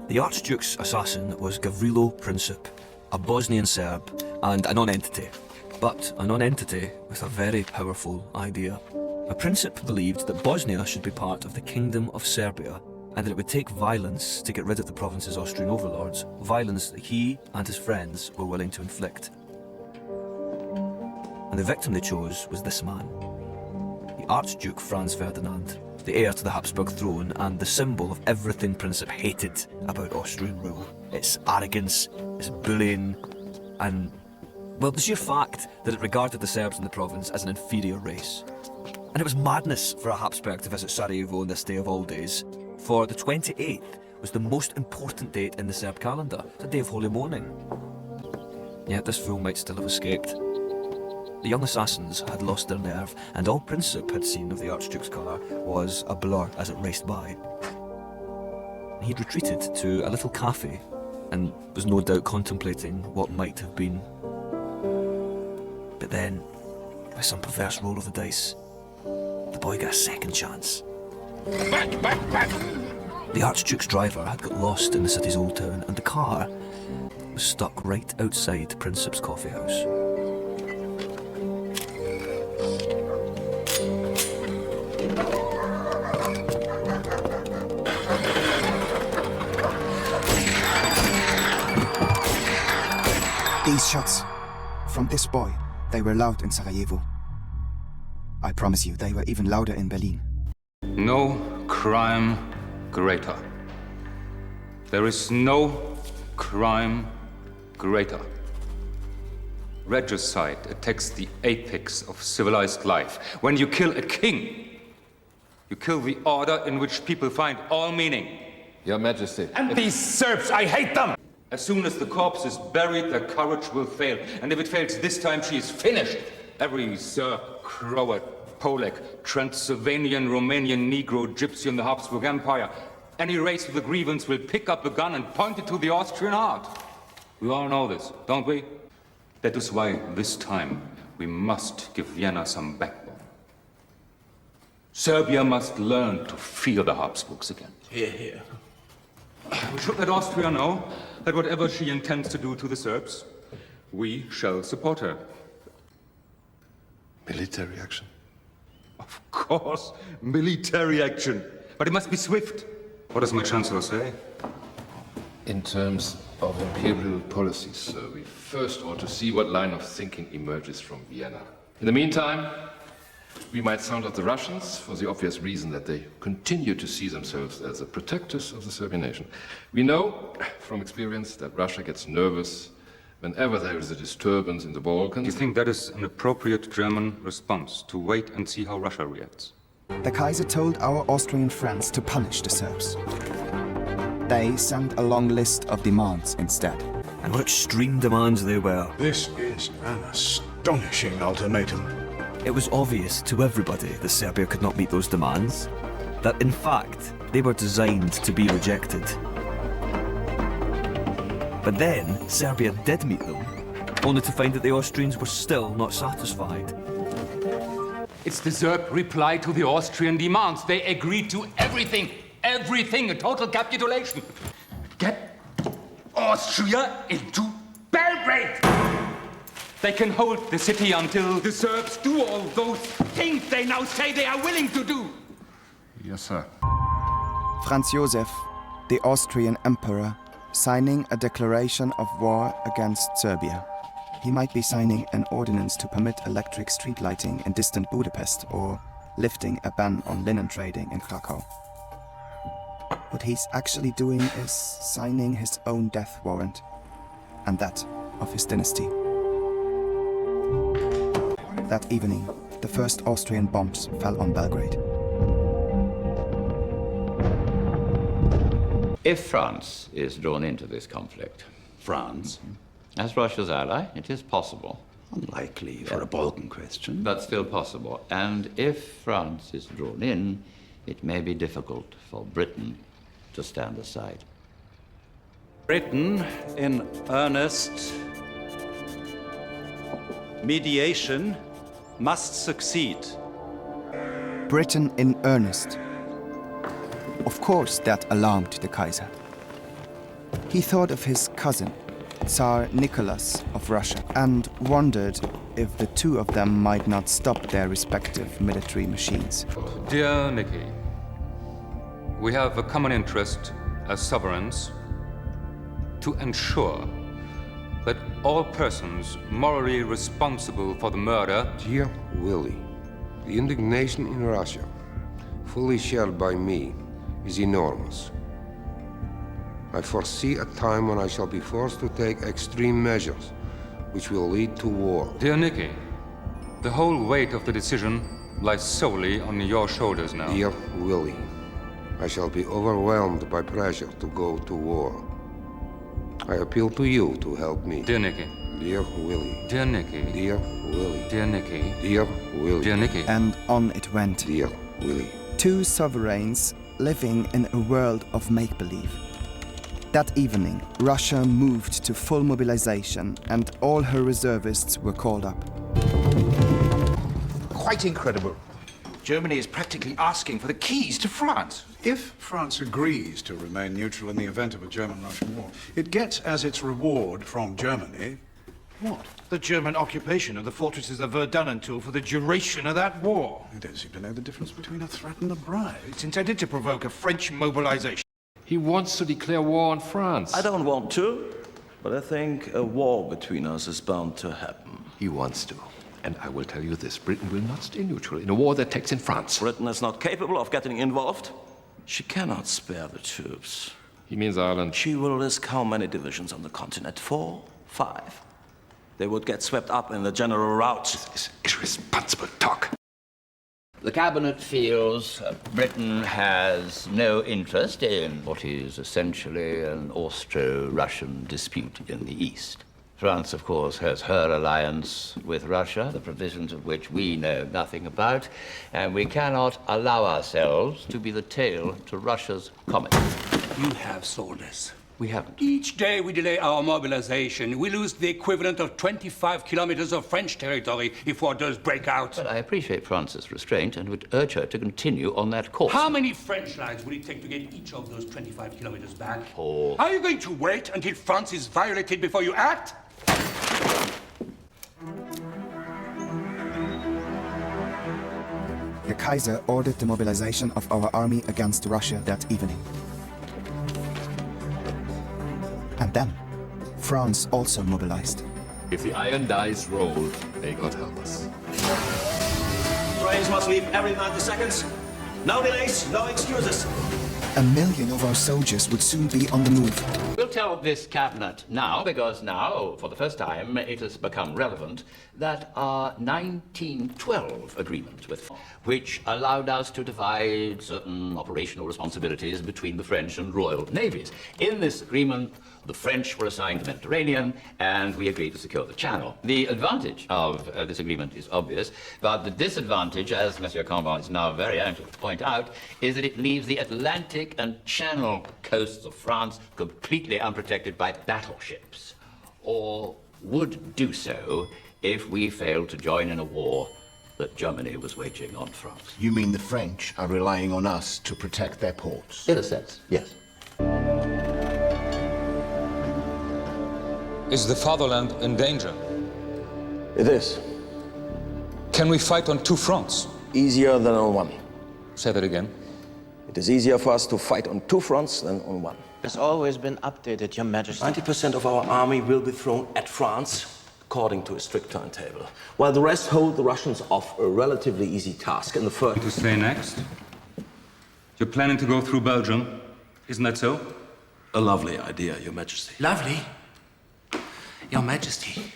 The Archduke's assassin was Gavrilo Princip, a Bosnian Serb and a non-entity, but a non-entity with a very powerful idea. A Princip believed that Bosnia should be part of the Kingdom of Serbia and that it would take violence to get rid of the province's Austrian overlords, violence that he and his friends were willing to inflict. And the victim they chose was this man, the Archduke Franz Ferdinand, the heir to the Habsburg throne and the symbol of everything Princip hated about Austrian rule. Its arrogance, its bullying, and, well, the sheer fact that it regarded the Serbs in the province as an inferior race. And it was madness for a Habsburg to visit Sarajevo on this day of all days, for the 28th was the most important date in the Serb calendar, the day of holy mourning. Yet this fool might still have escaped. The young assassins had lost their nerve, and all Princip had seen of the Archduke's car was a blur as it raced by. He'd retreated to a little cafe, and was no doubt contemplating what might have been. But then, by some perverse roll of the dice, the boy got a second chance. The Archduke's driver had got lost in the city's old town, and the car was stuck right outside Princip's coffee house. These shots, from this boy, they were loud in Sarajevo. I promise you, they were even louder in Berlin. No crime greater. There is no crime greater. Regicide attacks the apex of civilized life. When you kill a king, you kill the order in which people find all meaning. Your Majesty. And these Serbs, I hate them! As soon as the corpse is buried, their courage will fail. And if it fails this time, she is finished. Every Serb, Croat, Polak, Transylvanian, Romanian, Negro, Gypsy in the Habsburg Empire, any race with a grievance will pick up a gun and point it to the Austrian heart. We all know this, don't we? That is why this time we must give Vienna some backbone. Serbia must learn to fear the Habsburgs again. Hear, hear. We should let Austria know that whatever she intends to do to the Serbs, we shall support her. Military action? Of course, military action. But it must be swift. What does my Chancellor say? In terms of imperial policies, we first ought to see what line of thinking emerges from Vienna. In the meantime, we might sound out the Russians for the obvious reason that they continue to see themselves as the protectors of the Serbian nation. We know from experience that Russia gets nervous whenever there is a disturbance in the Balkans. Do you think that is an appropriate German response, to wait and see how Russia reacts? The Kaiser told our Austrian friends to punish the Serbs. They sent a long list of demands instead. And what extreme demands they were. This is an astonishing ultimatum. It was obvious to everybody that Serbia could not meet those demands, that in fact they were designed to be rejected. But then Serbia did meet them, only to find that the Austrians were still not satisfied. It's the Serb reply to the Austrian demands. They agreed to everything, everything, a total capitulation. Get Austria into Belgrade! They can hold the city until the Serbs do all those things they now say they are willing to do. Yes, sir. Franz Josef, the Austrian emperor, signing a declaration of war against Serbia. He might be signing an ordinance to permit electric street lighting in distant Budapest or lifting a ban on linen trading in Krakow. What he's actually doing is signing his own death warrant, and that of his dynasty. That evening, the first Austrian bombs fell on Belgrade. If France is drawn into this conflict, France? as Russia's ally, it is possible. Unlikely for a Balkan question. But still possible. And if France is drawn in, it may be difficult for Britain to stand aside. Britain, in earnest, mediation must succeed. Britain in earnest. Of course, that alarmed the Kaiser. He thought of his cousin, Tsar Nicholas of Russia, and wondered if the two of them might not stop their respective military machines. Dear Nicky, we have a common interest as sovereigns to ensure that all persons morally responsible for the murder. Dear Willie, the indignation in Russia, fully shared by me, is enormous. I foresee a time when I shall be forced to take extreme measures, which will lead to war. Dear Nicky, the whole weight of the decision lies solely on your shoulders now. Dear Willie, I shall be overwhelmed by pressure to go to war. I appeal to you to help me. Dear Nicky. Dear Willie. Dear Nicky. Dear Willie. Dear Nicky. Dear Willie. Dear Nicky. And on it went. Dear Willie. Two sovereigns living in a world of make-believe. That evening, Russia moved to full mobilization and all her reservists were called up. Quite incredible. Germany is practically asking for the keys to France. If France agrees to remain neutral in the event of a German-Russian war, it gets as its reward from Germany what? The German occupation of the fortresses of Verdun and Toul for the duration of that war. You don't seem to know the difference between a threat and a bribe. It's intended to provoke a French mobilization. He wants to declare war on France. I don't want to, but I think a war between us is bound to happen. He wants to. And I will tell you this, Britain will not stay neutral in a war that takes in France. Britain is not capable of getting involved. She cannot spare the troops. He means Ireland. She will risk how many divisions on the continent? 4? 5? They would get swept up in the general rout. This is irresponsible talk. The cabinet feels Britain has no interest in what is essentially an Austro-Russian dispute in the East. France, of course, has her alliance with Russia, the provisions of which we know nothing about, and we cannot allow ourselves to be the tail to Russia's comet. You have sold us. We haven't. Each day we delay our mobilization, we lose the equivalent of 25 kilometers of French territory if war does break out. But I appreciate France's restraint and would urge her to continue on that course. How many French lines would it take to get each of those 25 kilometers back? Paul. Are you going to wait until France is violated before you act? The Kaiser ordered the mobilization of our army against Russia that evening. And then, France also mobilized. If the iron dice roll, may God help us. Trains must leave every 90 seconds. No delays, no excuses. 1 million of our soldiers would soon be on the move. We'll tell this cabinet now, because now, for the first time, it has become relevant, that our 1912 agreement with which allowed us to divide certain operational responsibilities between the French and Royal Navies. In this agreement, the French were assigned the Mediterranean, and we agreed to secure the Channel. The advantage of this agreement is obvious, but the disadvantage, as Monsieur Cambon is now very anxious to point out, is that it leaves the Atlantic and Channel coasts of France completely unprotected by battleships, or would do so if we failed to join in a war that Germany was waging on France. You mean the French are relying on us to protect their ports? In a sense, yes. Is the fatherland in danger? It is. Can we fight on two fronts? Easier than on one. Say that again. It is easier for us to fight on two fronts than on one. It's always been updated, Your Majesty. 90% of our army will be thrown at France, according to a strict timetable, while the rest hold the Russians off a relatively easy task in the first... To say next? You're planning to go through Belgium, isn't that so? A lovely idea, Your Majesty. Lovely? Your Majesty,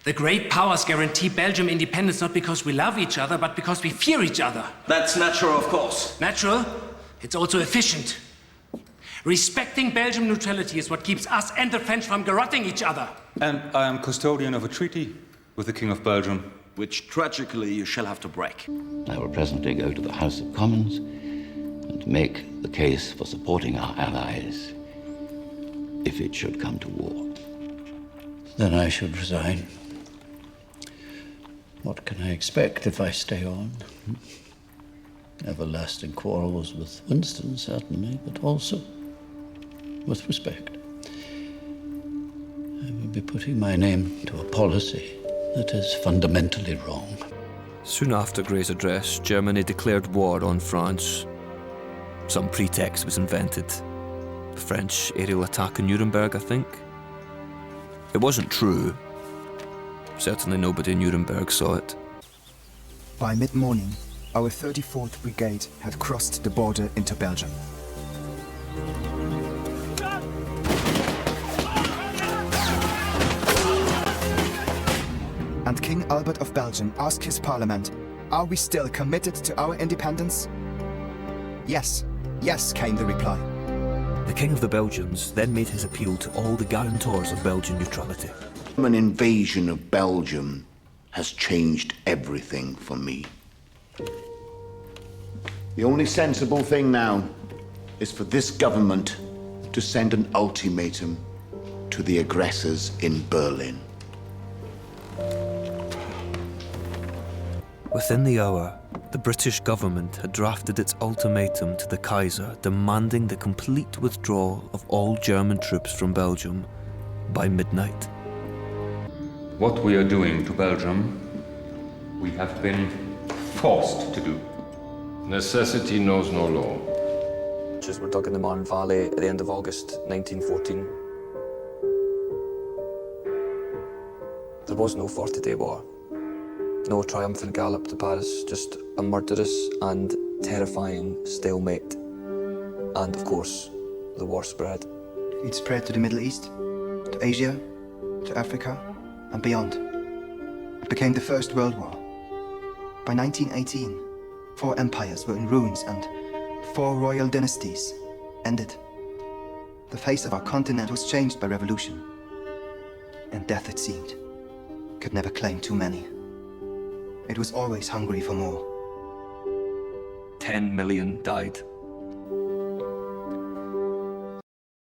the great powers guarantee Belgium independence not because we love each other, but because we fear each other. That's natural, of course. Natural? It's also efficient. Respecting Belgian neutrality is what keeps us and the French from garrotting each other. And I am custodian of a treaty with the King of Belgium. Which, tragically, you shall have to break. I will presently go to the House of Commons and make the case for supporting our allies if it should come to war. Then I should resign. What can I expect if I stay on? everlasting quarrels with Winston, certainly, but also with respect. I will be putting my name to a policy that is fundamentally wrong. Soon after Grey's address, Germany declared war on France. Some pretext was invented. The French aerial attack on Nuremberg, I think. It wasn't true. Certainly nobody in Nuremberg saw it. By mid-morning, our 34th Brigade had crossed the border into Belgium. And King Albert of Belgium asked his parliament, "Are we still committed to our independence?" "Yes, yes," came the reply. The King of the Belgians then made his appeal to all the guarantors of Belgian neutrality. An invasion of Belgium has changed everything for me. The only sensible thing now is for this government to send an ultimatum to the aggressors in Berlin. Within the hour, the British government had drafted its ultimatum to the Kaiser, demanding the complete withdrawal of all German troops from Belgium by midnight. What we are doing to Belgium, we have been forced to do. Necessity knows no law. Trenches were dug in the Marne Valley at the end of August 1914. There was no 40-day war. No triumphant gallop to Paris, just a murderous and terrifying stalemate. And of course, the war spread. It spread to the Middle East, to Asia, to Africa, and beyond. It became the First World War. By 1918, 4 empires were in ruins and 4 royal dynasties ended. The face of our continent was changed by revolution. And death, it seemed, could never claim too many. It was always hungry for more. 10 million died.